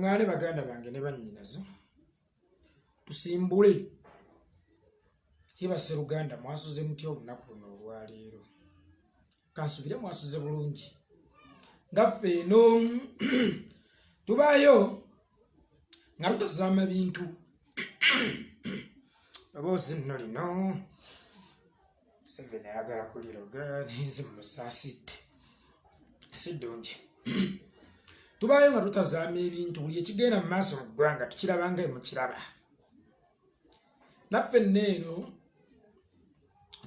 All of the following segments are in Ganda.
Ngane baganda bange ne bannyinazo tusimbule kibase Luganda mwasuze mutya olunaku luno olwaleero kansubire mwasuze bulungi ngaffe eno tubayo nga tutazama bintu aboozi nno lino Sevene ayagala kuliroga ninzi mumusaasidde sidungi tubayo nga tutazama ebintu buli ekigenda mu maaso mu ggwanga tukirabanga mukiraba naffe nneeno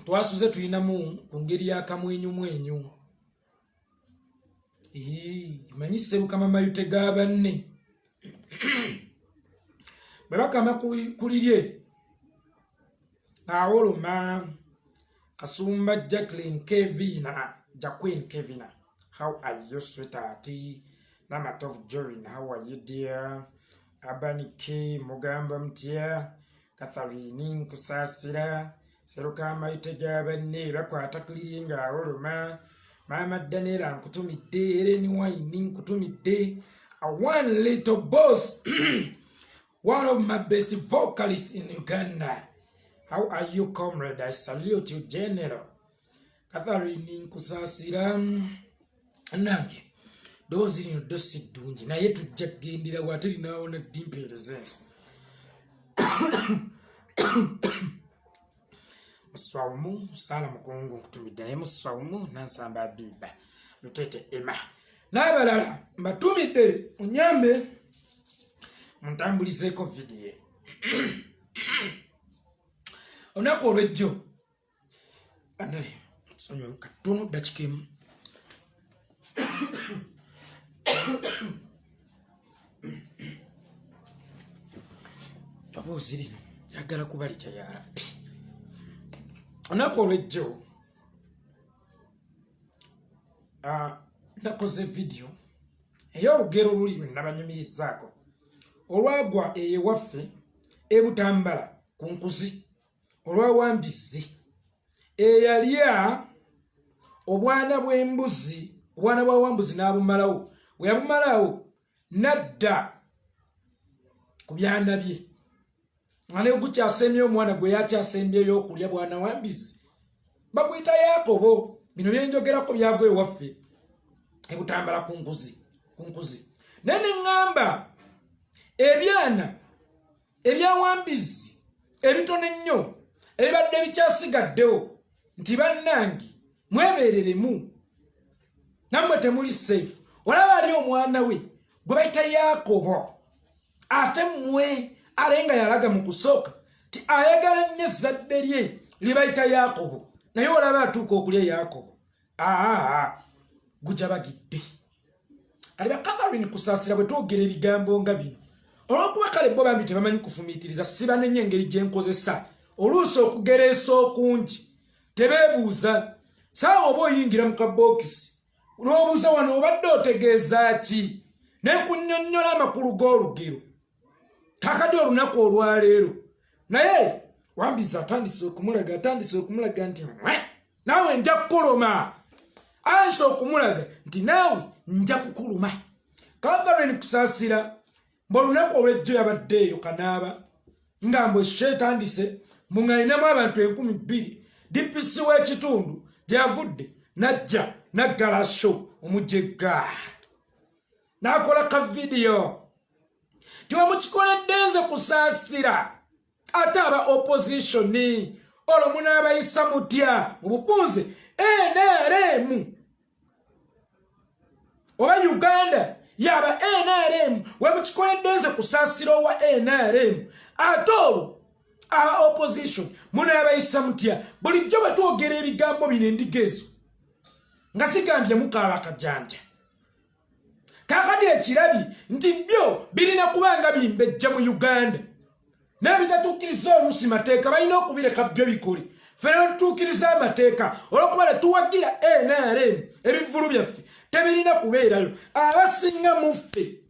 twasuze tulinamu ku ngeri y'akamwenyumwenyu manyise Lukama mayute ga banne bwe bakama kulirye awoloma Kasumba Jacqueline Kevina, how are you, sweetheart? Namat of Jorin, how are you, dear? Abani K, Mugamba Mtia, Catherine Kusasira, Seruka Maitega, Nera, Quataklinga, Oroma, Mama Danera, Kutumi Day, anyone in Kutumi Day, a one little boss, one of my best vocalists in Uganda. How are you, comrade? I salute you, General. Catherine Kusasira, nange those in your dosi dunji. Na yetu jagendira wateri na ona dimpe resense. Muswaumu, sala mukongo kutumida. Muswaumu, nansamba biba. Lutete ema. Nabalala, mbatumide, unyambe, mtambulizeko video. Onako olwejjo anaye sonyo katono dachikemu aboozi lino yagala kubalita ya Rabbi. Onako olwejjo nakoze video ey'olugero luli lwe nabanyumirizaako olwagwa ewaffe ebutambala ku nkuzi olwawambizi eyalya obwana bw'embuzi obwana bw'awambuzi n'abumalawo bwe yabumalawo nadda ku byana bye nga ne gukyasembye omwana gwe yakyasembyeyo okulya bwana wambizi baguyita Yakobo. Bino byenjogerako byagwa ewaffe ebutambala ku nkuzi nene ŋŋamba ebyana ebyawambizi ebitone nnyo ebibadde bikyasigaddewo nti bannange mwebeereremu nammwe temuli safe. Olaba ali omwana we gwe bayita Yakobo ate mmwe alenga yalaga mu kusooka ti ayagala nnyo ezzadde lye libayita Yakobo naye olaba atuuka okulya Yakobo gujja bagidde. Kale ba Catherine Kusasira bwe twogera ebigambo nga bino olw'okuba kale bo bambi tebamanyi kufumiitiriza siba nenye engeri gye nkozesa oluusi okugereesa okungi tebeebuuza saawa oba oyingira mu kabookisi n'obuuza wano obadde otegeeza ki ne kunnyonnyola amakulu g'olugero kakadde olunaku olwaleero naye wambiza atandise okumulaga nti naawe nja kukuluma ansi okumulaga nti naawe nja kukuluma. Catherine Kusasira mbolunaku olwejjo yabadde eyo kanaaba nga mbwe etandise muŋŋalinamu abantu 2,000 DPC w'ekitundu gyavudde najja naggala show omujjegga n'akola ka video tiwamukikoledde nze Kusasira ate aba opposition olwo munaabayisa mutya mu bufunze NRM oba Uganda yaba NRM wemukikoledde nze Kusasira owa NRM ate olwo aba opposition munaabayisa mutya. Bulijjo bwe twogera ebigambo bino endigezo nga sigambye mukaaba kajanja kakadi ekirabi nti byo birina kubanga bimbejja mu Uganda n'ebitatuukiriza oluusi mateeka balina okubireka byo bikole ffe tutuukiriza amateeka olw'okuba tuwagira NRM ebivulu byaffe tebirina kubeerayo. Abasinga muffe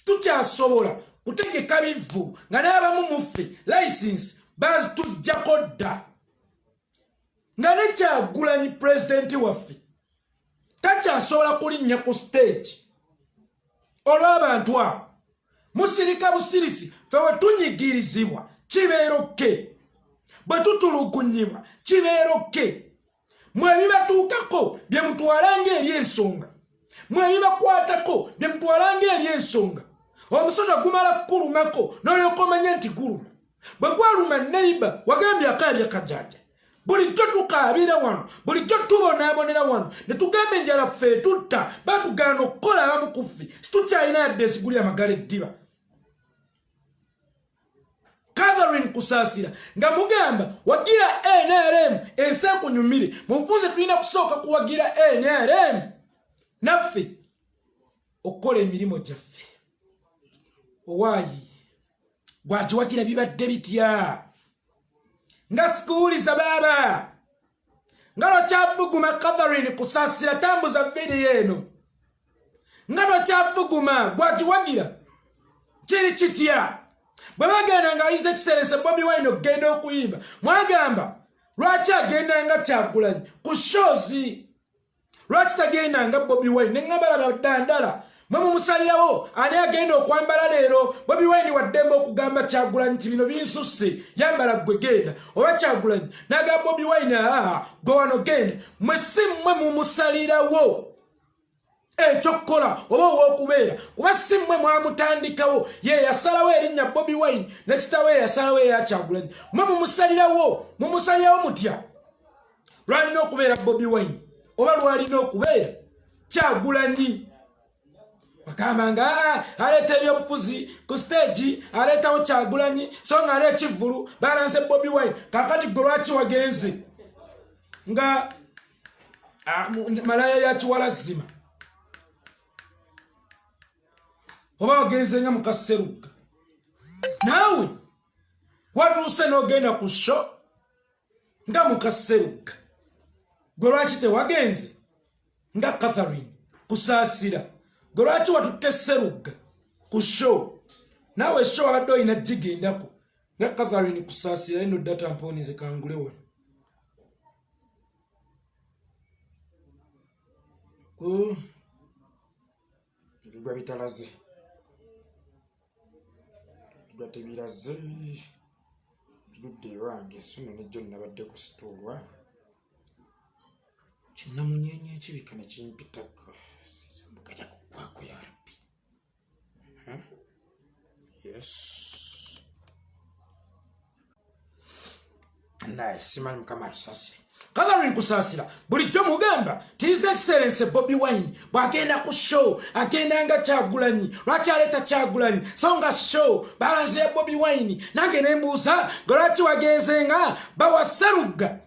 tukyasobola kutegeka bivu nga n'abamu muffe license bazitujjako dda nga ne Kyagulanyi pulezidenti waffe takyasobola kulinnya ku stage olw'abantu abo musirika busirisi fewe tunyigirizibwa kibeeroke bwe tutulugunyibwa kibeeroke mwe bibatuukako bye mutwalange ebyensonga mwe bibakwatako bye mutwalange ebyensonga omusota gumala kulumako n'olyoka omanya nti guluma bwe gwaluma neiba wagambye akaabya kajaja bulijjo tukaabira wano bulijjo tubonaabonera wano ne tugamba enjala ffe tutta batugaana okukola abamu ku ffe situkyalina yadde esiguli amagala eddiba Catherine Kusasira nga mugamba wagira NRM ensi ekunyumire mubuuze tulina kusooka kuwagira NRM naffe okukola emirimu gyaffe owaayi gwagiwagira bibadde bitya nga sikuuliza baaba nga lwakyafuguma Catherine Kusasira tambuza vidiyo eno nga lwakyafuguma gwagiwagira kiri kitya bwe bagenda nga ayize ekiserese Bobi Wine okugenda okuyimba mwagamba lwaki agenda nga Kyagulanyi ku shozi lwaki tagenda nga Bobi Wine ne ngambala baddandala mwe mumusalirawo ani agenda okwambala leero Bobi Wine waddemba okugamba Kyagulanyi nti bino binsusse yambala gwe genda oba Kyagulanyi n'agamba Bobi Wine gwe wano genda mwe si mmwe mumusalirawo ekyokukola oba ow'okubeera kuba si mmwe mwamutandikawo ye yasalawo erinnya Bobi Wine ne kitawe yasalawo eya Kyagulanyi mwe mumusalirawo mutya lwalina okubeera Bobi Wine oba lwalina okubeera Kyagulanyi bakamba nga aleeta ebyobufuzi ku stage aleetawo Kyagulanyi so nga ale Ekivulu balanse Bobi Wine kakati gwe lwaki wagenze nga malaya ya Kiwalazima oba wagenze nga mukaseruka naawe watuuse n'ogenda ku sho nga mukaseruka gwe lwaki tewagenze nga Catherine Kusasira gwe lwaki watutte seruga ku sho naawe sho wabadde olina gigendako nga Catherine Kusasira eno data mponize kangule wano ebigwa bitalaze tebiraze birudde ewange sono nejjo nabadde ku situulwa kinamunyenye ekibika ne kimpitako mbugaja kukwako ya rabbi yes naye simanyi mukama atusasire Catherine Kusasira bulijjo mugamba tiize ekiserense Bobi Wine bwagenda ku show agenda nga Kyagulanyi lwaki aleeta Kyagulanyi so nga show balanze ya Bobi Wine nange nembuuza lwaki wagenze nga bawaseruga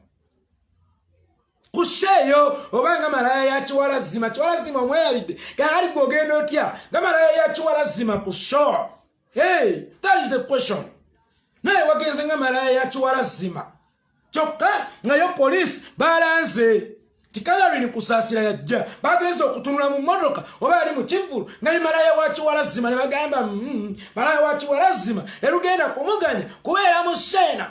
ku sheeyo oba nga malaya ya Kiwalazima omwerabidde gaali gwogenda otya nga malaya ya Kiwalazima ku show that is the question naye wagenze nga malaya ya Kiwalazima kyokka ngayo police balanze ti Catherine Kusasira yajja bagenze okutunula mu modoka oba ali mu Kivulu nga malaya wa Kiwalazima ne bagamba malaya wa Kiwalazima erugenda kumuganya kubeera mu shena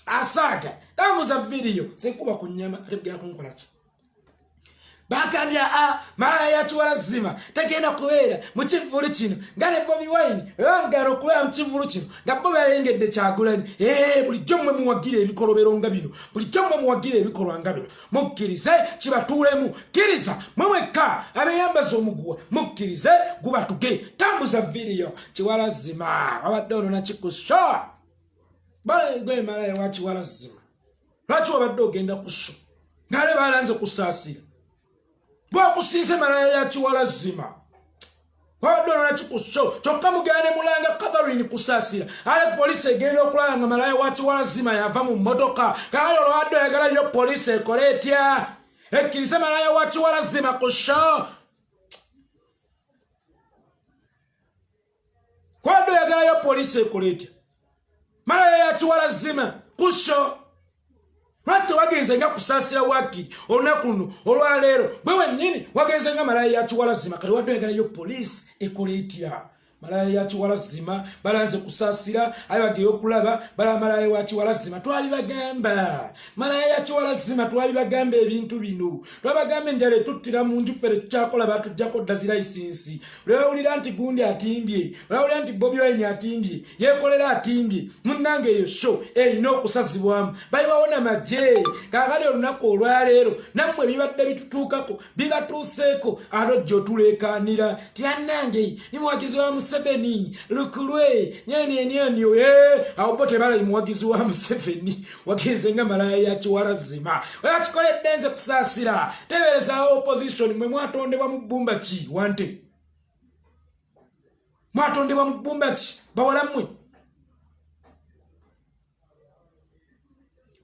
asaga tamuza video sekuba ku nyama atebgera kunkolaki bakambya malaya ya Kiwalazima tagenda kubeera mu Kivulu kino nga ne Bobi Wine bangalo okubeera mu Kivulu kino nga Bobi alengedde Kyagulanyi bulijjo mmwe muwagira ebikolobero nga bino bulijjo mmwe muwagira ebikolwa nga bino mukkirize kibatuulemu kkiriza mwe mwekka abeyambaza omuguwa mukkirize gubatuge tambuza video Kiwalazima wabadde ono nakikusha gwe malaya wa Kiwalazima lwaki wabadde ogenda kusho ngale balanze Kusasira bwakusinze malaya ya Kiwalazima wabadde ono nakikusho kyokka mugende mulanga Catherine Kusasira ale polisi egenda okulanga malaya wa Kiwalazima yava mu mmotoka kale olwadde oyagalayo polisi ekole etya ekkirize malaya wa Kiwalazima kusho kwadde oyagalayo polisi ekole etya malaya ya Kiwalazima kusho lwaki wagenze nga Kusasira wakiri olunaku luno olwaleero gwe wennyini wagenze nga malaya ya Kiwalazima kale wadde oyagalayo polisi ekole etya malaya ya Kiwalazima balanze Kusasira abageyo okulaba bala malaya wa Kiwalazima twali bagamba malaya ya Kiwalazima twabibagambe ebintu bino twabagambe njale tuttira mu nju fere kyakola batujjako dazira license lwewulira nti gundi atimbye lwewulira nti Bobi Wine atimbye yekolera atimbye munnange eyo show erina okusazibwamu bayiwawona maje kakali olunaku olwaleero nammwe bibadde bitutuukako bibatuuseeko atojja otuleekaanira tibannange ni muwagizi wa Museveni lukulwe nyenyenyenyo awo bo tebala muwagizi wa Museveni wagenze nga malaya ya Kiwalazima wakikoledde nze kusaasira tebereza opposition mwe mwatondebwa mu bbumba ki wante mwatondebwa mu bbumba ki bawalammwe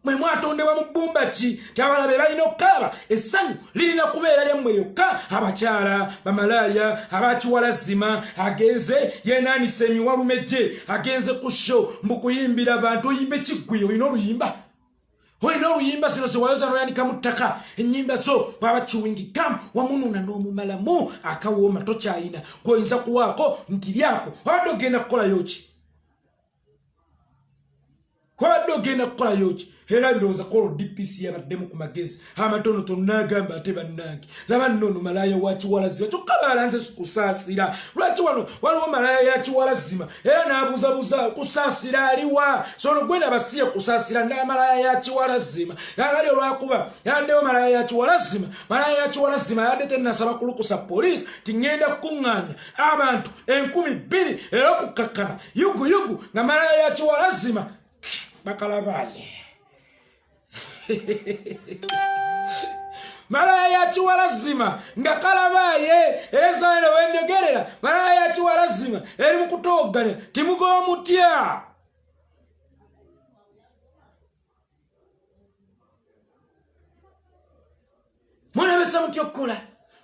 mwe mwatondebwa mu bbumba ki kyabalabe balina okukaaba essanyu lirina kubeera lyammwe lyokka abakyala bamalaya abakiwalazima agenze yenaanisa emiwalume gye agenze ku show mbukuyimbira abantu oyimbe kiggwe olina oluyimba zino zewayoza noyanika mu ttaka ennyimba zo bwaba chewing gum wamununa n'omumalamu akawooma tokyayina gwoyinza kuwaako nti lyako wabadde ogenda kukolayo ki wabadde ogenda kukolayo ki era ndowooza kola DPC yabaddemu ku magezi amatonotono n'agamba ate bannange laba nno malaya wa Kiwalazima kyokka balanze kusaasira lwaki wano waliwo malaya ya Kiwalazima era n'abuuzabuuza kusaasira aliwa sono gwena basiye kusaasira n'amalaya ya Kiwalazima yagali olwakuba yaddewo malaya ya Kiwalazima yadde tennasaba kulukusa poliisi tingenda kukuŋŋaanya abantu 2,000 era okukakkana yugu nga malaya ya Kiwalazima bakalabaye malaya ya Kiwalazima nga kalabaye ezaire wenjogerera malaya ya Kiwalazima eri mukutogana timugo mutya mulabesa mutya okukola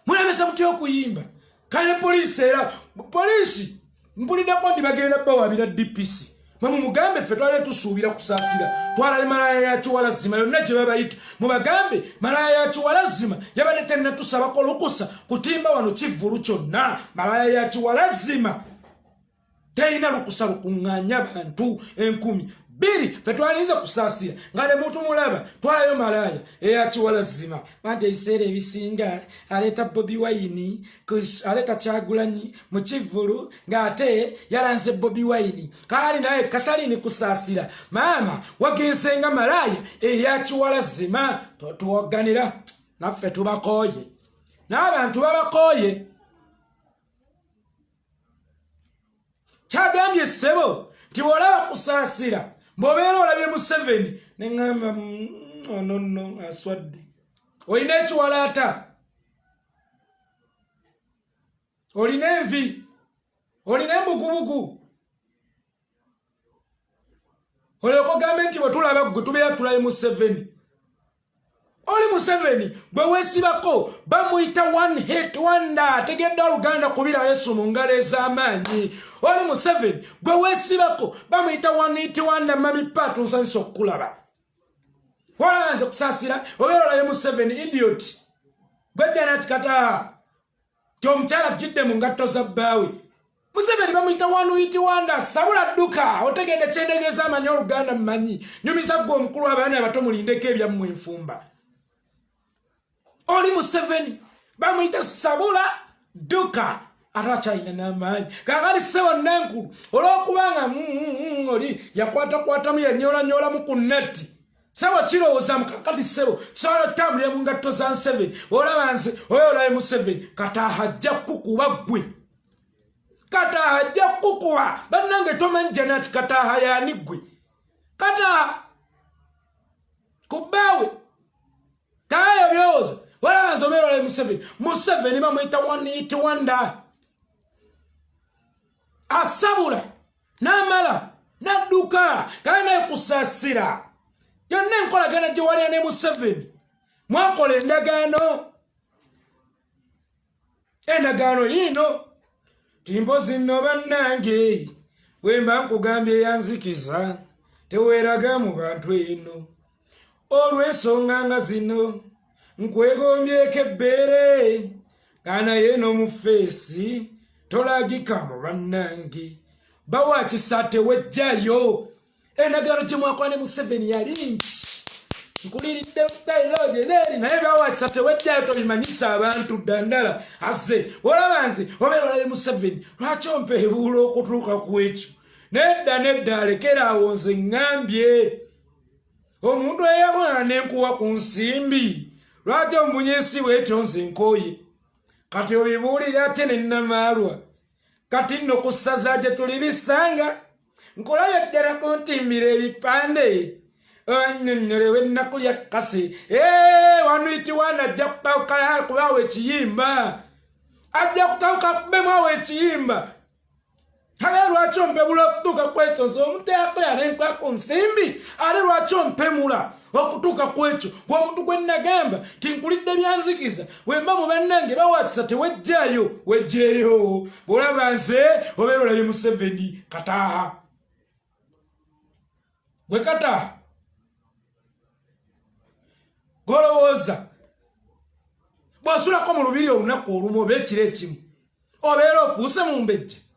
mulabesa mutya okuyimba kale poliisi era poliisi mpulidako ndi bagenda bawabira DPC Mamu mugambe ffe twali tusuubira kusaasira twala malaya ya Kiwalazima yonna gye babayita mubagambe malaya ya Kiwalazima yabadde tenna tusabako lukusa kutimba wano Kivulu kyonna malaya ya Kiwalazima teyina lukusa lukuŋŋaanya bantu 10,000 ffe twalinza kusaasira nga ne muntu mulaba twalayo malaya eya Kiwalazima anti ebiseera ebisinga aleeta Bobi Wine aleeta Kyagulanyi mu Kivulu ng'ate yalanze Bobi Wine kaali naye kasalini kusaasira maama wagenze nga malaya eya Kiwalazima totuwoganira naffe tubakooye n'abantu babakooye kyagambye ssebo nti bw'olaba kusaasira Mbobero olabye Museveni nengamba no aswadde olina ekiwalaata olina envi olina embugubugu oleko gavumenti bwe tulaba gwe tubeera tulabe Museveni oli Museveni bwe weesibako bamuyita one hit wonder tegedde Oluganda kubira Yesu mu ngalo ez'amaanyi oli Museveni gwe weesibako bamuyita one hit wonder mami paatu nsanyusa okukulaba walanze kusaasira obeera olabe Museveni idiot gwejja nati kata ky'omukyala jidde mu ngatto za bbaawe Museveni bamuyita one hit wonder sabula dduka otegedde kyendegeeza amanyi Oluganda mmanyi nyumiza gwe omukulu abaana abato mulindeko ebyammwe enfumba oli Museveni bamuyita sabula duka arachaina n'amaanyi kakali sewa nankulu olwokubanga oli yakwata mu yanyola mu kunnati sewa kirowooza mukakati sewo sono tambulira mu ngatto za Museveni olabanze oyo olaye Museveni kata ajja kukuba gwe kata ajja kukuba bannange tomanyi janati kata hayani gwe kata kubawe tayo byoza wala nzomero le Museveni bamuyita one hit wonder asabula n'amala n'adduka kana kusaasira yonna enkolagana gye wali ne Museveni mwakola endagaano yino timbozi nno bannange wemba nkugambye yanzikiza teweeraga mu bantu eno olw'ensonga nga zino nkwegombyeko ebbeere kana yeno mu feesi tolagika mu bannange bawa kisa tewejjayo endagaano gye mwakola ne Museveni yali nti nkuliridde style lodi naye byawakisa tewejjayo tobimanyisa abantu ddandala azze olaba nze obeera olabe Museveni lwaki ompeebuula okutuuka ku ekyo nedda alekeraawo nze ŋŋambye omuntu eyabona n'enkuwa ku nsimbi lwaki ombunye ensi bwetyo nze nkooye kati obibuulira ate nennamaalwa kati nno ku ssaza gye tuli bisanga nkulabye ddala kuntimbira ebipande annyonnyolewe ennaku lya kkase wanuitiwana ajja kutawuka kubaawo ekiyimba ajja kutawuka kubemu awo ekiyimba ale lwaki ompemula okutuuka ku ekyo nze omuntu eyakolera n'enkuba ku nsimbi ale lwaki ompemula okutuuka ku ekyo gweomuntu gwe nnagamba tinkulidde byanzikiza wemba mu bannange bawakisa tewejjayo wejjeeyo bw'olaba nze obeera olabye Museveni kataaha gwe kataaha golowooza bw'osulako mu lubiri olunaku olumu oba ekiro ekimu obeera ofuuse mu mbejje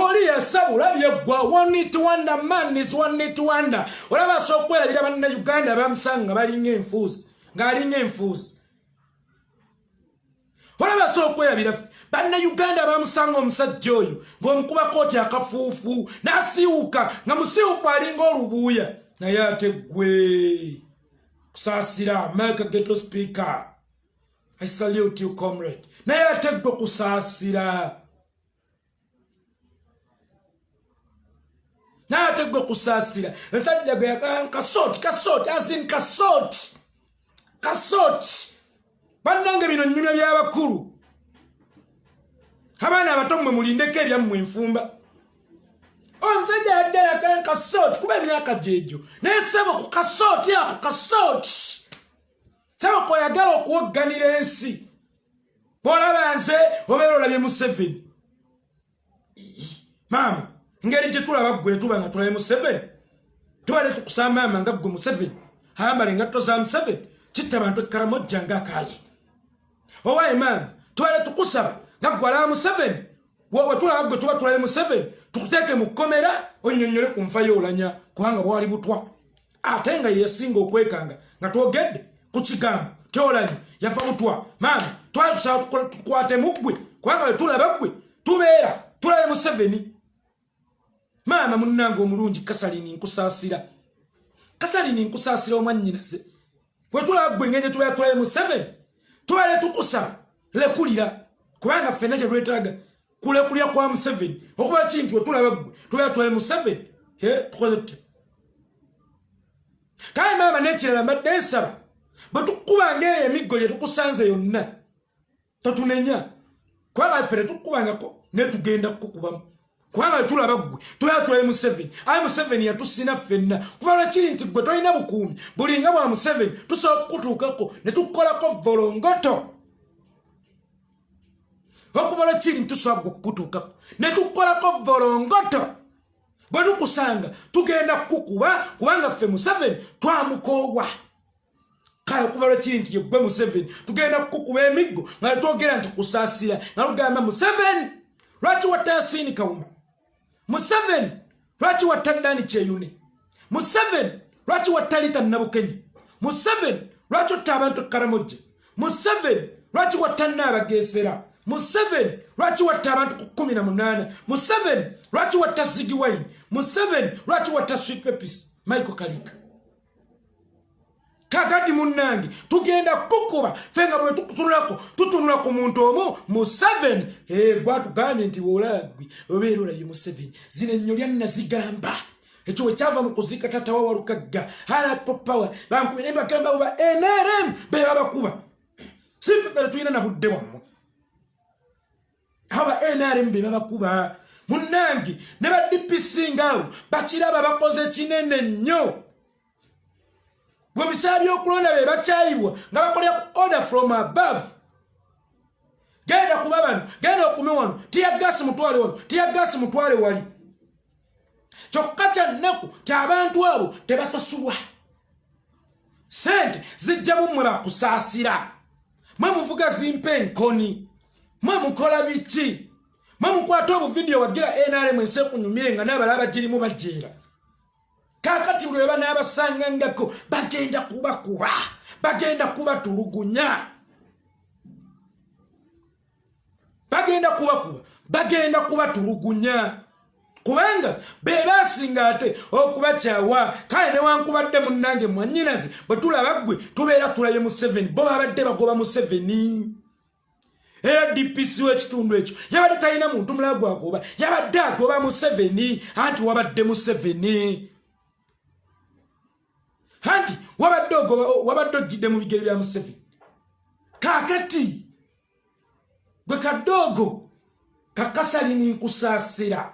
oli yasabula byeggwa one it wonder man is one it wonder olaba asobola okwerabira bannayuganda bamusanga balinga enfuusi ng'alinga enfuusi olaba asobola okwerabira bannayuganda bamusanga omusajja oyo ng'omukubako oti akafuufu n'asiiwuka nga musiiwufu alinga olubuuya naye ate ggwe Kusasira America Ghetto Speaker I salute you comrade naye ate ggwe Kusasira naye ate ggwe Kusasira ensajja gwe kasoti azin kasoti bannange bino nnyumya by'abakulu abaana abato mmwe mulindeko ebyammwe enfumba omusajja yaddala kasoti kuba emyaka gyegyo naye sebo ku kasoti ako kasoti sebo koyagala okuwogganira ensi bw'olaba nze obeera olabye Museveni maama ngeri gye tulaba ggwe tuba nga tulabye Museveni tubale tukusaba maama nga ggwe Museveni ayambala engatto za Museveni kitta bantu ekkaramojja ng'akaayi owaayi maama tubale tukusaba nga ggwe alaba Museveni wetulaba ggwe tuba tulabye Museveni tukuteeke mu kkomera onnyonnyole ku nfa y'olanya kubanga bwali butwa ate nga yesinga okwekanga nga twogedde ku kigambo ky'olanya yafa butwa maama twali tusaba tukwate mu ggwe kubanga bwe tulaba ggwe tubeera tulabye Museveni maama munnange omulungi Kasalini nkusasira omwannyinaze bwe tulaba ggwe ng'enje tubeera tulabye Museveni tubeere tukusaba lekulira kubanga ffenna gye lwetaaga kulekulya kwa Museveni okuba kintu tulaba ggwe tubeera tulabye Museveni tukoze tuti kale maama n'ekirala mbadde nsaba bwe tukubanga eyo emiggo gye tukusanze yonna totunenya kubanga ffe tetukubangako ne tugenda kukukubamu kubanga tulaba ggwe tubeera tulabye Museveni aye Museveni yatusina ffenna kuba lwakiri nti ggwe tolina bukuumi bulinga bwa Museveni tusobola okukutuukako ne tukukolako volongoto okuva lwakiri ntusobola okukutuukako ne tukukolako volongoto bwe tukusanga tugenda kukukuba kubanga ffe Museveni twamukoobwa kale okuva lwakiri nti yeggwe Museveni tugenda kukukuba emiggo nga twogera nti Kusasira nga lugamba Museveni lwaki watta Yasini Kawuma Museveni lwaki watta Dani Kyeyune Museveni lwaki watta Lita Nabukenye Museveni lwaki watta abantu Karamojja Museveni lwaki watta Naabageesera Museveni lwaki watta abantu ku 18 Museveni lwaki watta Ziggy Wine Museveni lwaki watta Sweet Pepisi Michael Kalika kakati munnange tugenda kukuba fenga bwe tutunula ku muntu omu Museveni gwatugambye nti wolagwi obeera olabye Museveni zino ennyo lyanna zigamba ekyo wekyava mu kuziika taata wa Walukagga hala popawa bankubira ne bagamba oba NRM be babakuba sife tulina na budde wammwe aba NRM be babakuba munnange ne ba DPC ngaawo bakiraba bakoze kinene nnyo bwe bisaala by'okulonda be bakyayibwa nga bakolera order from above genda kuba bano genda okumi wano tiyagasi mutwale wano tiyagasi mutwale wali kyokka kya nnaku ky'abantu abo tebasasulwa sente zijja mummwe bakusaasira mwe muvuga zimpe enkoni mwe mukola biki mwe mukwata obuvidiyo wagira NRM ensi ekunyumire nga n'abalala bagirimu bajeera kakati bwe bana abasangangako bagenda kubakuba bagenda kubatulugunya bagenda kubakuba bagenda kubatulugunya kubanga bebasinga ate okubakyawa kale newankubadde munnange mwanyinazi bwe tulaba ggwe tubeera tulaye mu 7 bo babadde bagoba mu 7 era DPC w'ekitundu ekyo yabadde talina muntu mulala gwagoba yabadde agoba mu 7 anti wabadde mu 7 anti wabadde ojjidde mu bigere bya mu 7 kakati gwe kadogo kakasalini nkusasira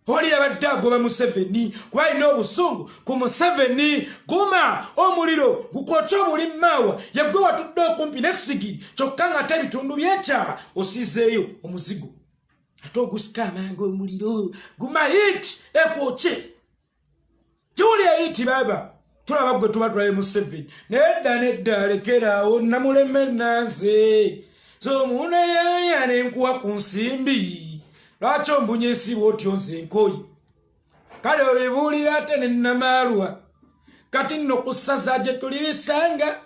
oli yabadde agoba mu 7 kuba alina obusungu ku mu 7 guma omuliro gukwokya obuli maawa yagwe watudde okumpi n'essigiri kyokka ng'ate ebitundu by'ekyama osizeeyo omuzigo ate ogusika amangu omuliro guma yiti ekwokye kiwulira yiti baba tulaba gwe tuba tulaye mu 7 nedda lekeraawo namuleme nanze so muna yanyane nkuwa ku nsimbi lwaki ombunya ensiba otyo nze nkoyi kale obibuulira ate ne Namaalwa kati nno ku ssaza gye tuli bisanga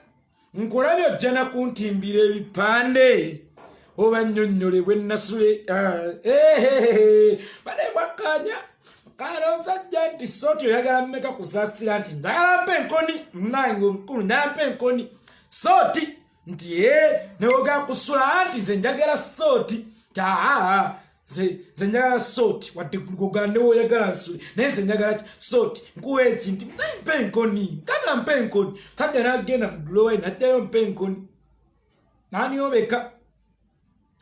nkulabye ojja nakuntimbira ebipande oba nnyonnyolebwe nasule bale bwakanya kale onsajja nti sooti oyagala mmeka kusasira nti njagala mpa enkoni munange omukulu njagala mpa enkoni sooti nti newoga kusula anti nze njagala sooti ze njagala sooti wadde gogande woyagala nsule naye nze njagala sooti nkuwa eki nti mpa enkoni kana mpa enkoni sajja nagenda mudulowe naddayo mpa enkoni naniobeka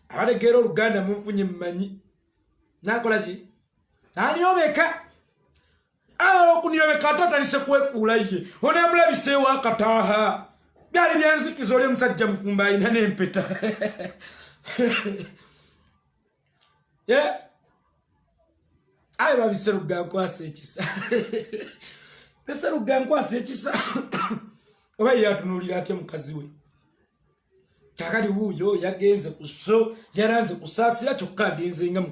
abalegeera oluganda munfunye mumanyi nakola ki naniobeka okuniobeka ate atandise kwefuula ye onamulabiseewo akataaha byali byanzikiza oli omusajja mufumba alina n'empeta aye babise Lugankwasa ekisa ese Lugankwasa ekisa oba yatunuulira atya mukazi we kakali wuuyo yagenze ku show yaranze kusaasira kyokka agenze nga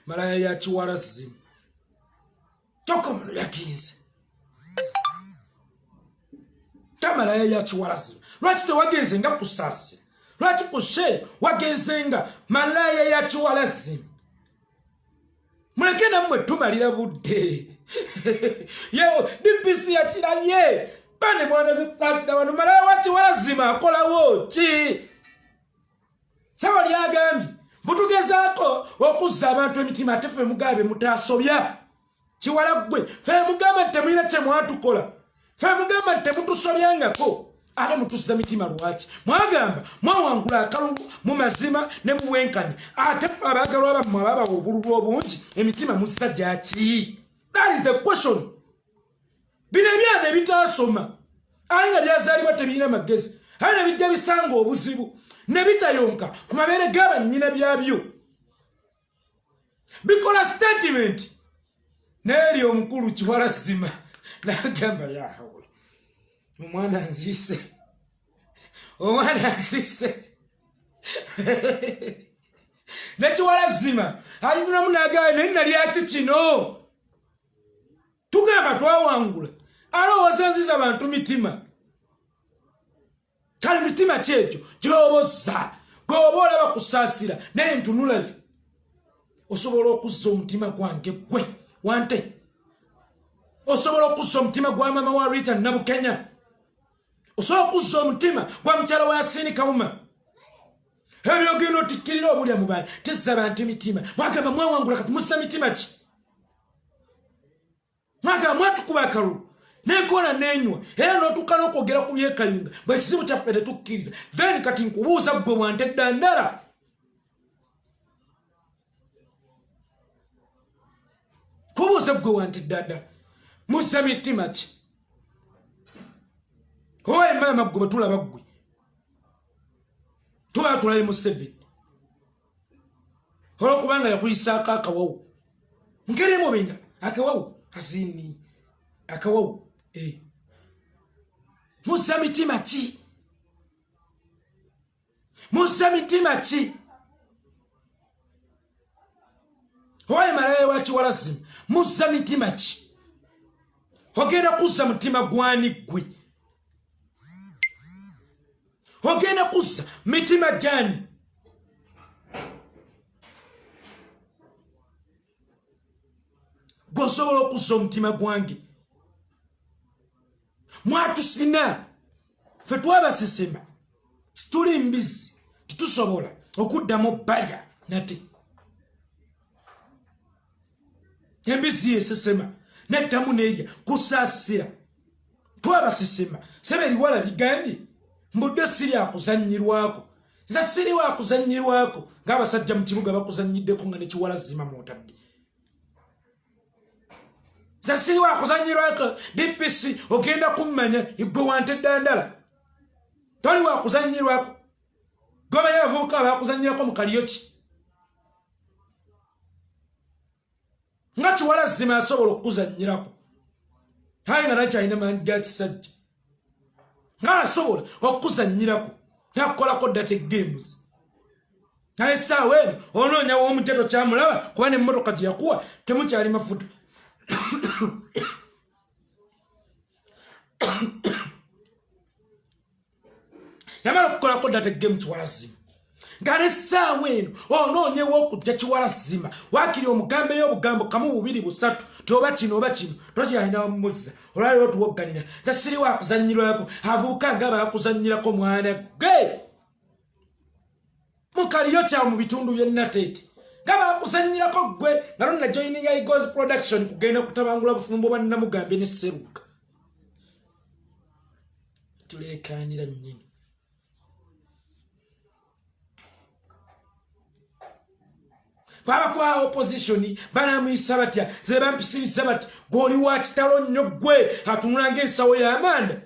malaya ya Kiwalazimu tokomuno yagenze tamalaya ya Kiwalazimu lwaki tewagenze nga kusaasira lwaki kushe wagenze nga malaya ya Kiwalazimu muleke nammwe tumalira budde yewo DPC yakirabye bane mwana zikusaasira wano malaya wa Kiwalazimu akolawo ki sawa lyagambye mutugezaako okuzza abantu emitima ate ffe mugabe mutaasobya Kiwala ggwe ffe mugamba nti temulina kye mwatukola ffe mugamba nti temutusobyangako ate mutuzza mitima lwaki mwagamba mwawangula akalulu mu mazima ne mu bwenkani ate abaagalwa bammwe ababawa obululu obungi emitima muzza gyaki that is the question bino ebyana ebitaasoma aye nga byazaalibwa tebirina magezi aye ne bijja bisanga obuzibu ne bitayonka ku mabeere g'abannyina byabyo bikola statement n'eri omukulu Kiwalazimu n'agamba yahawula omwana nziise ne Kiwalazimu ayinulamu n'agamba naye nalyaki kino tugamba twawangula alowooza nziza bantu mitima kale mitima kyekyo gy'obozza gweoba olaba kusaasira naye ntunulayo osobola okuzza omutima gwange gwe wante osobola okuzza omutima gwa mama wa Rita Nabukenya osobola okuzza omutima gwa mukyala wa Yasini Kawuma ebyogenda otikkirira obulya mu baana tezza bantu emitima mwagamba mwawangula kati mussa mitima ki mwagamba mwatukuba akalulu nenkola nenywa era n'otuuka n'okwogera ku byekayunga bwe kizibu kyaffe tetukkiriza then kati nkubuuza ggwe wante ddandala kubuuza ggwe wante ddandala mussa mitima ki owaye maama ggwe bwe tulaba ggwe tuba tulaye mu 7 olwokubanga yakuyisaako akawawu nkeremu binga akawawu azini akawawu mussa mitima ki mussa mitima ki owaye malaya wa Kiwalazimu mussa mitima ki ogenda kuzza mutima gwani gwe ogenda kuzza mitima jani gosobola okuzza omutima gwange mwatusina fe twabasesema situli mbizi titusobola okuddamu balya nate embizi esesema neddamu nerya kusasira twabasesema sebe eriwala ligambye mbudde siri akuzanyirwako nza siri wakuzanyirwako ng'abasajja mu kibuga bakuzanyiddeko nga nekiwala zima mwotadde nza siri wakuzanyirwako DPC ogenda kummanya igwe wanteddandala toli wakuzanyirwako gobayo abavubuka bakuzanyirako mu kaliyoki nga kiwala zima asobola okuzanyirako hayi nga nakyalina mangi ga kisajja nga asobola okuzanyirako nakukolako data games naye essaawa eno onoonya w'omuteto kyamulaba kuba n'emmotoka gye yakuwa temukyali mafuta yamala okukolako data game kiwala zima nga n'essaawa eno onoonyewo okujja kiwala zima waakiri omugambe y'obugambo kamu bubiri busatu toba kino oba kino tokyalina muzza olwaliro tuwogganira za siri wakuzanyirwako avubuka nga bakuzanyirako mwana gwe mukaliyo kyawe mu bitundu by'ennateeti nga bakuzanyirako gwe nga lonna joining Eagles production kugenda kutabangula bufumbo bwa Namugambye ne Seruka tuleekaanira nnyini babakuba opposition banamuyisa batya ze bampisiriza bati goli wa kitalo nnyo gwe atunula ng'ensawo y'amanda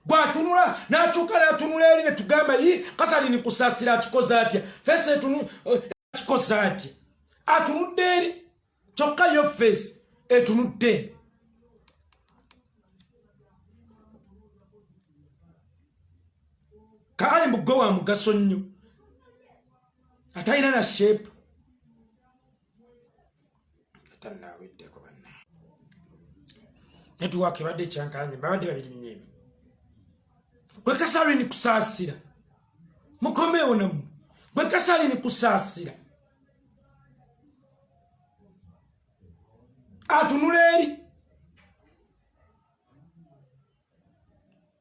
gwatunula n'akyuka n'atunula eri ne tugamba yi kasali ni kusasira akikoze atya fesi akikoze atya atunudde eri kyokka yo fesi etunudde kaali mbugwe wa mugaso nnyo atayina na shape atanaweddeko banna network ebadde ekyankanye babadde babiri nnyemu gwe kasali ni kusasira mukomeewo namu gwe kasali ni kusasira atunula eri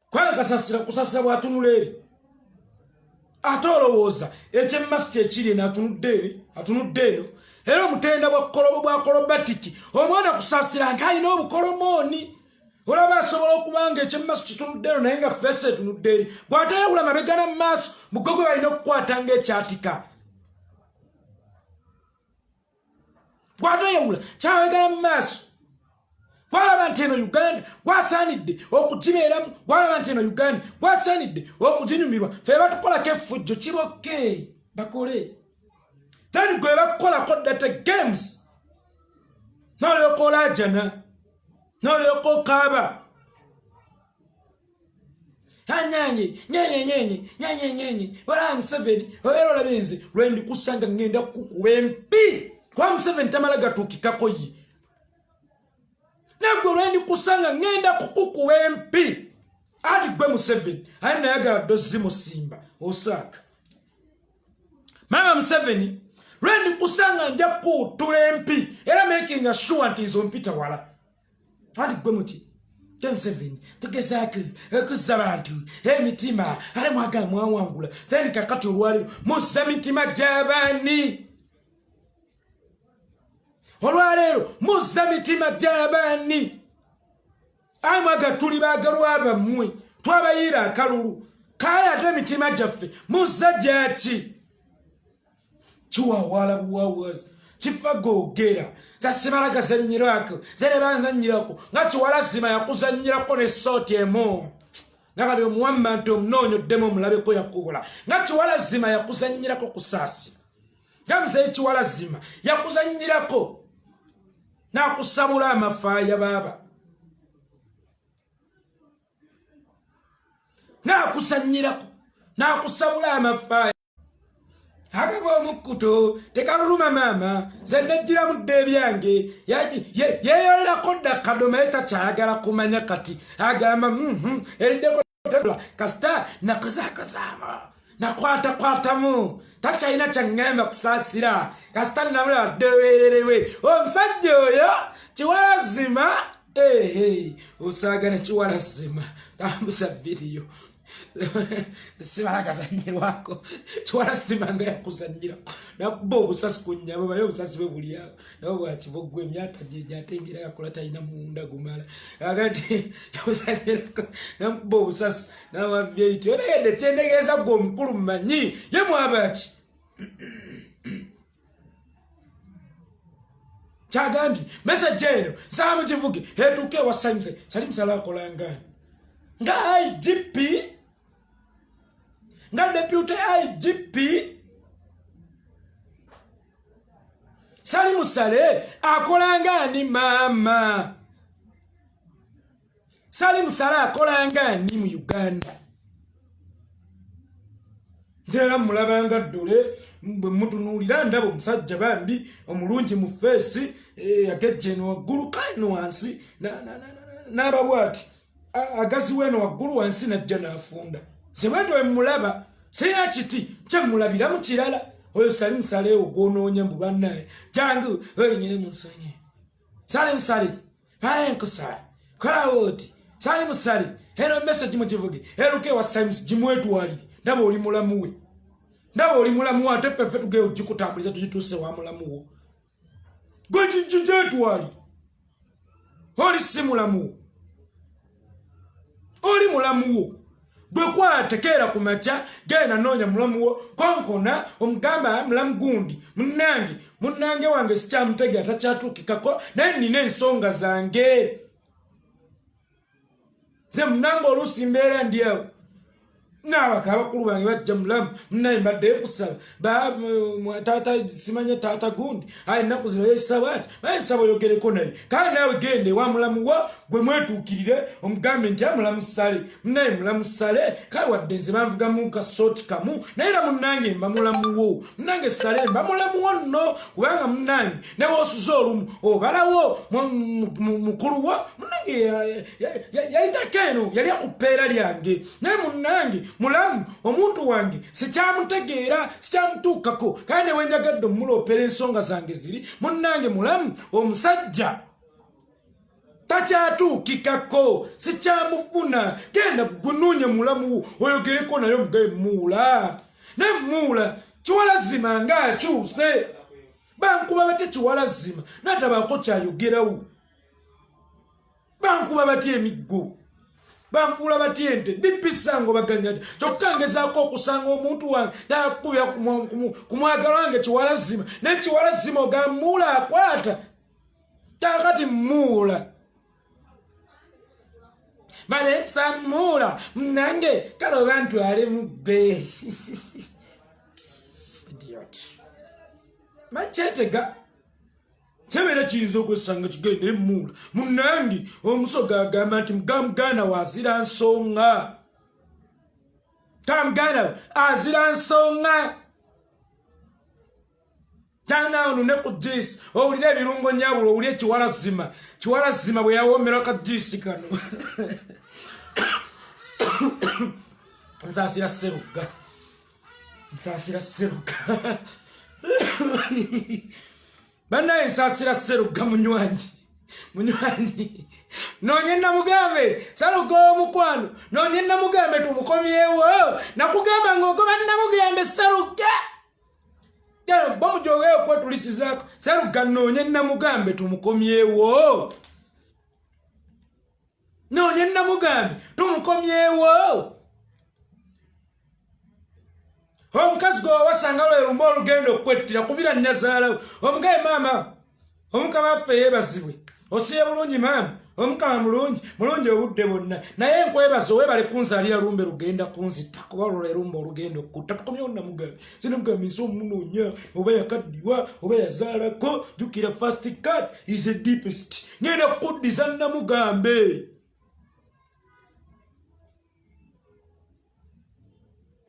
kwale kasasira kusasira bwatunula eri ate olowooza ekyemmaso kyekiri eno atunudde eno era omutenda bwa kolobatiki omwana kusasira ng'alina obukolomooni olaba asobola okubanga ekyemmaso kitunudde eno naye nga feesi etunudde eri gwatayawula mabegana mu maaso mugogo balina okukwata ng'ekyatika gwatayawula kyamabegana mu maaso gwalaba nti eno Uganda gwasaanidde okugibeeramu gwalaba nti eno Uganda gwasaanidde okuginyumirwa fe batukolako effujjo kibokke bakole then gwe bakukolako data games n'olyoka olajana n'olyoka okaaba nyenyenyenye wala Museveni obeera olaba nze lwe ndikusanga ngenda kukukuba empi kuba Museveni tamala gatuukikako ye nabwe olwendi kusanga ngenda kukukuba empi ati gwe Museveni aye nayagala ddozi musimba osaaka mama Museveni lwendi kusanga nja kuutula empi era making sure nti izo mpita wala ati gwe muti Museveni tugezaako okuzza abantu emitima ale mwagala mwawangula then kakati olwaliro muzza mitima gy'abaani olwaleero muzza mitima gy'abaani amwaga tuli baagalwa bammwe twabayiira akalulu kale ate emitima gyaffe muzza gyaki kiwawaala buwawaza kifa googera zasibala gazanyirako zere banzanyirako nga kiwala zima yakuzanyirako n'essooti emu nga kali omuwamma nti omunoonyoddemu omulabeko yakubula nga kiwala zima yakuzanyirako kusaasira nga muzeyi kiwala zima yakuzanyirako nakusabula amafaaya baaba nakusanyirako nakusabula amafaaya Akava omukuto tekaluluma mama zenejjira mu dde byange yeeyolera kodda kadoma etakyayagala kumanya kati agamba eriddeko kasita nakazakazama nakwatakwatamu takyalina kyaŋŋamba kusaasira kasita namulaba ddeweererewe omusajja oyo kiwalazima osaagana kiwalazima tambusa vidiyo sibalagazanyirwako kiwalazima nga yakuzanyirako nakuba obusasi ku nnyabo baye obusasi bwe buli awo nabo bwakibogwa emyaka gyatengera yakola talina munda gumala agati yakuzanyirako nakuba obusasi nawavyeiti onegedde kyendegeeza gwe omukulu mumanyi ye mwabaki kyagambye meseje eno nsaba mukivuge etuuke ewa Salimsala akolangani nga IGP nga deputy IGP Salimsala akolangani mama Salimsala akolangani mu Uganda nzera mulabanga ddole bwe mutunuulira ndaba omusajja bambi omulungi mu feesi agejja eno waggulu kaino wansi n'ababwati agaziwa eno waggulu wansi najja n'afunda nze bwetyo we mulaba sirina kiti kyemulabira mu kirala oyo Salimsala ewo gw'onoonya mbu bannaye jangu nyine munsonyi Salimsala ayenkusa kolawo oti Salimsala eno message mu kivuge eruka ewa Salimsala gimwetwalire ndaba oli mulamu we ndaba oli mulamu we ate ffeffe tugeyo gikutambuliza tugituuse wa mulamu wo gwe gyetwali oli si mulamu wo oli mulamu wo gwe kwatekeera ku makya genda noonya mulamu wo konkona omugamba mulamu gundi munnange wange sikyamutegera takyatuukikako naye nina ensonga zange nze munnange oluusi mbeera ndyawo n'abaka abakulu bange bajja mulamu munaye mbaddeyo kusaba tata simanye tata gundi aye ennaku zino yesaba ati naye nsaba oyogereko naye kale naawe gende ewa mulamu wo gwe mwetuukirire omugambe nti mulamu Sale munaye mulamu Sale kale wadde nze banvugamu kasooti kamu naye era munnange mba mulamu wo munnange Sale mba mulamu wo nno kubanga munnange newe osuze olumu obalawo mukulu wo munnange yayitako eno yali akupeera lyange naye munnange mulamu omuntu wange sikyamutegeera sikyamutuukako kale ne wenjagadde omulopera ensonga zange ziri munnange mulamu omusajja takyatuukikako sikyamufuna genda gunuunye mulamu wo oyogereko naye omugaye muula naye muula kiwalazima ng'akyuse bankuba bate kiwalazima natabaako kyayogerawo bankuba batya emiggo banfuula batya ente ndipisango baganyada kyokka ngezaako okusanga omuntu wange nakubira ku mwagalo wange kiwalazima naye kiwalazima ogamuula akwata takati muula bale samuula nange kale oba ntwale mu bbe idiot makyetega kyebera kiyinza okwesanga kigenda emuula munnange omusoga agamba nti muganda wazira nsonga kamuganda azira nsonga tanaawo nune ku jiisi owulira ebirungo nyabulo owulire kiwalazima bwe yawoomera ka jiisi kano nsaasira seruga bannaye nsaasira seruga munywanyi noonye namugambe saluga omukwano noonye namugambe tumukomyewo nakugamba ng'ogoba namugambe saluga bamujogeyo kwetulisizaako saluga noonye namugambe tumukomyewo noonye namugambe tumukomyewo omukazi gwe wasanga lwerumba olugendo okwettira kubira nnazaalawo omugaye maama omukama waffe yeebazibwe osiye bulungi maama omukama mulungi obudde bwonna naye nkwebaza owebale kunzaalira lumbe lugenda kunzita kuba olwo lwerumba olugendo okutta tukomyewo namugambe sinamugamisa omunoonya oba yakaddiwa oba yazaalako jukira fast cat is a deepest ngenda kuddiza namugambe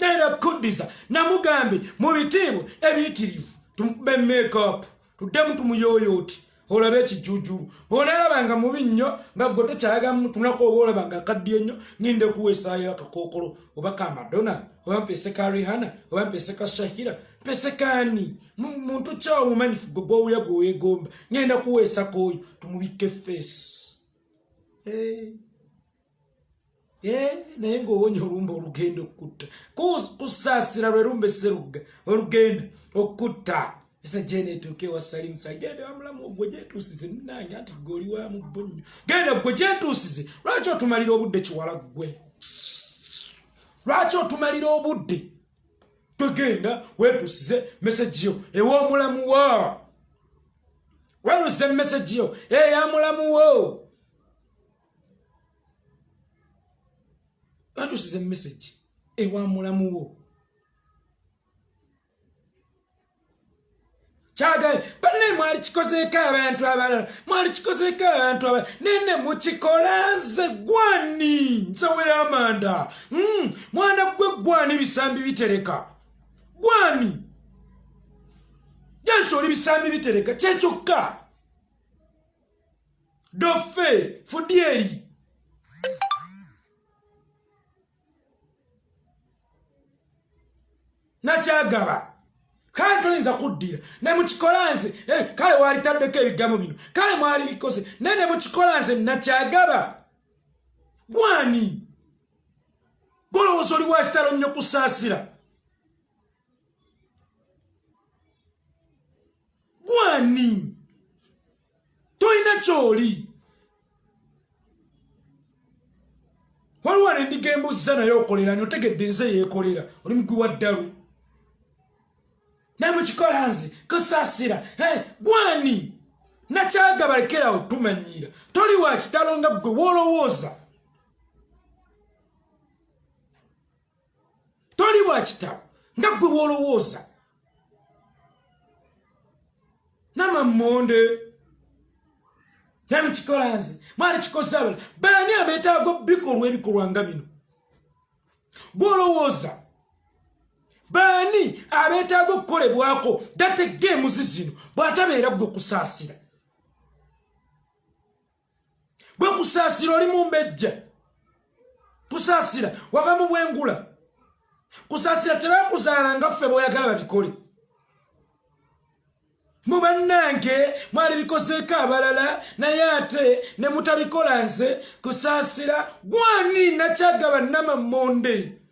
Genda kuddiza namugambe mu bitiibwa ebiyitirivu tumube make-up tuddemu tumuyoyooti olabe ekijjujjulu bw'onaalabanga mubi nnyo nga gwe tokyayaga mutunako oba olabanga akaddiye nnyo ngende kuweesaayo akakookolo oba ka Madonna oba mpese ka Rihanna oba mpese ka Shakira mpese kaani muntu kyawo mumanyifu gwe gw'owulya gwe weegomba ngenda kuweesako oyo tumubikke feesi naye ng'owonya olumba olugenda okutta kusaasira lwe lumba esserugga olugenda okutta ese jene tuke wasalimu sagende wamulamu ogwe jetusize munanya ati goli wa mubonyo genda gwe jetusize lwaki otumalira obudde kiwala gwe lwaki otumalira obudde tugenda wetusize message yo ewo mulamu wa weruze message yo ya mulamu wo wetusize message ewa mulamu wo chaga bane mwali chikozeeka abantu abalala mwali chikozeeka abantu abalala nene mukikolanze gwani nsawe y'amanda mwana gwe gwani bisambi bitereka gwani yesu oli bisambi bitereka kyekyoka dofe fudieri nakyagaba kale tolinza kuddira ne mukikolanze kale walitadeko ebigambo bino kale mwali bikose nene mukikolanze nakyagaba gwani golowooza oli wakitalo nnyo kusaasira gwani tolina kyoli waliwo nendiga embuzi naye okolera nyotegedde nze yeekolera oli mugwi wa ddalu namukikolanze kusaasira gwani nakyagaba lekerawo tumanyira toli wakitalo nga gwe wolowooza toli wakitalo nga gwe wolowooza namamonde namukikolanze mwali kikoze abala baani abeetaago bikolwa ebikolwa nga bino gwolowooza baani abeetaaga okukolebwako dategeemuzi zino bw'atabeera gwe kusaasira gwe kusaasira oli mu mbejja kusaasira wava mu bwengula kusaasira tebakuzaala nga ffe bw'oyagala babikole mu bannange mwali bikozeeko abalala naye ate ne mutabikola nze kusaasira gwani nakyagaba namamonde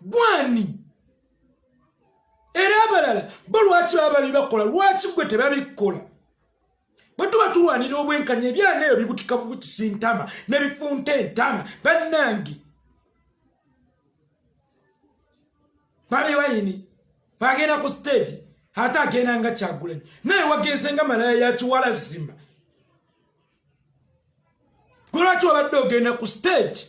gwani era abalala bo lwaki baba bibakola lwaki gwe tebabikola bwe tuba tulwanira obwenkanya ebyana eyo bibutika bubutisa entama ne bifunta entama bannange babi wayini bagenda ku stage ate agenda nga Kyagulanyi naye wagenze nga malaya yakiwala zima lwaki wabadde ogenda ku stage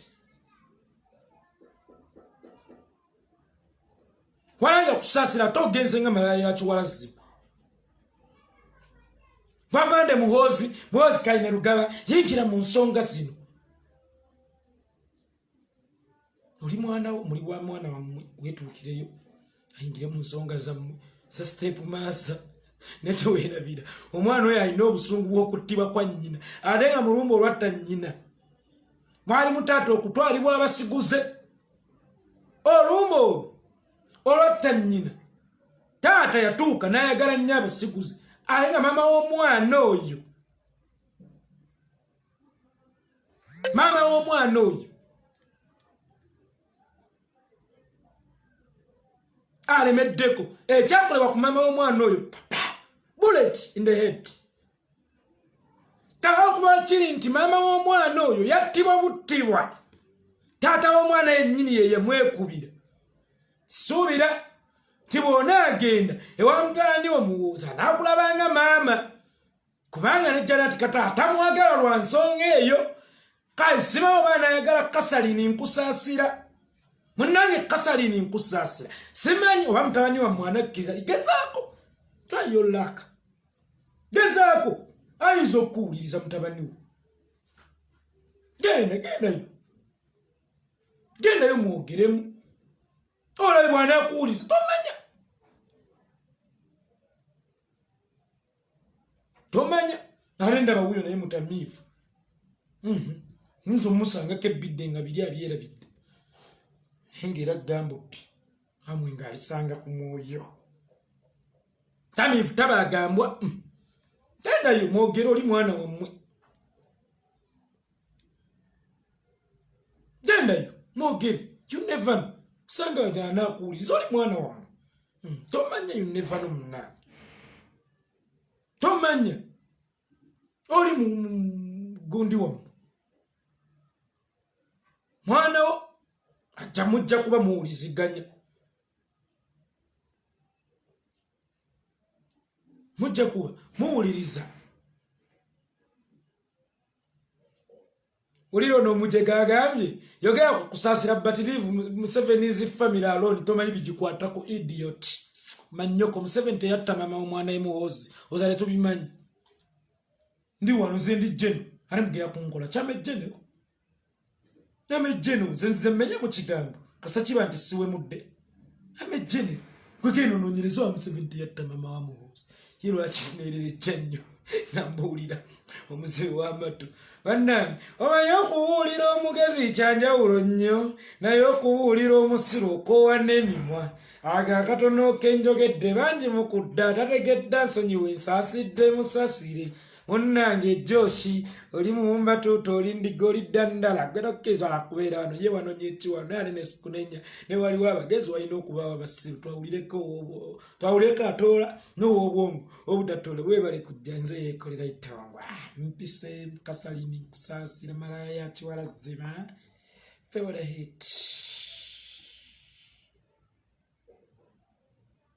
walanga kusaasira ate ogenze nga malaya yakiwala zima bavande muhoozi Kaine Rugaba yingira mu nsonga zino oli muli wa mwana wammwe wetuukireyo ayingire mu nsonga zammwe za step maasa neteweerabira omwana oyo alina obusungu bw'okuttibwa kwa nnyina ate nga mulumba olwatta nnyina mwali mutaata okutwalibwa abasiguze olumba olwatta nnyina taata yatuuka n'ayagala nnyo abasiguze aye nga maama w'omwana oyo alemeddeko ekyakolebwa ku maama w'omwana oyo bullet in the head okuba kiri nti maama w'omwana oyo yattibwa buttibwa taata w'omwana yennyini ye yamwekubira suubira nti bw'onaagenda ewa mutaani omuwuuza naakulabanga maama kubanga nejjana ti kata atamwagala lwa nsonga eyo kale simawo baana ayagala kasalini nkusaasira munange kasalini nkusaasira simanyi oba mutabani wa mwana kkiriza gezaako try your luck gezaako ayinza okuwuliriza mutabani we Genda yo mwogeremu. Olabye bwana akuwuliza tomanya ate ndaba wuyo naye mutamiivu. Nzo musangako ebidde nga biri abyerabidde ng'era gamba bbi amwe ng'alisanga ku mwoyo. Tamiivu tabaagambwa. Tendayo mwogere, oli mwana wammwe. Gendayo mwogere. You never know. Kusanga anaakuwuliza oli mwana wammwe. Tomanya you never know munange. Tomanya oli gundi wammwe. Mwana wo ajja mujja kuba muwuliziganya. Mujja kuba muwuliriza. Uliro n'omujega agambye yogera ku kusasira batirivu Museveni's family alone tomanyi bigikwatako idiot. Manyoko Museveni teyatta mama omwana emuwozi ozale tubimanyi. Ndi wano nze ndi jeno ali mugera kunkola kyame jeno. Ame jeno nze mmenya mu kigambo kasa kiba nti siwe mudde. Ame jeno kwegeno nonyereza wa Museveni teyatta mama wa muwozi. Hilo achinerere chenyo nambulira omuze w'amatu bannange omanyi okubuulira omugezi kyanjawulo nnyo naye okubuulira omusiru okoowa n'emimwa aga akatono kenjogedde bangi mukudda tategedda nsonyiwe nsaasidde musasire munnange Joshi oli muwumba tuuto oli ndiga oli ddandala gwera okukkiriza akubeera wano ye wanonye ekiwano yane nesikunenya ne waliwo abagezi walina okubaawo abasiru twawuleko atoola n'ow'obwongo obutatoole weebale kujja nze yeekolera itongwa mpise kasalini kusasira malaya kiwala zima fewala hit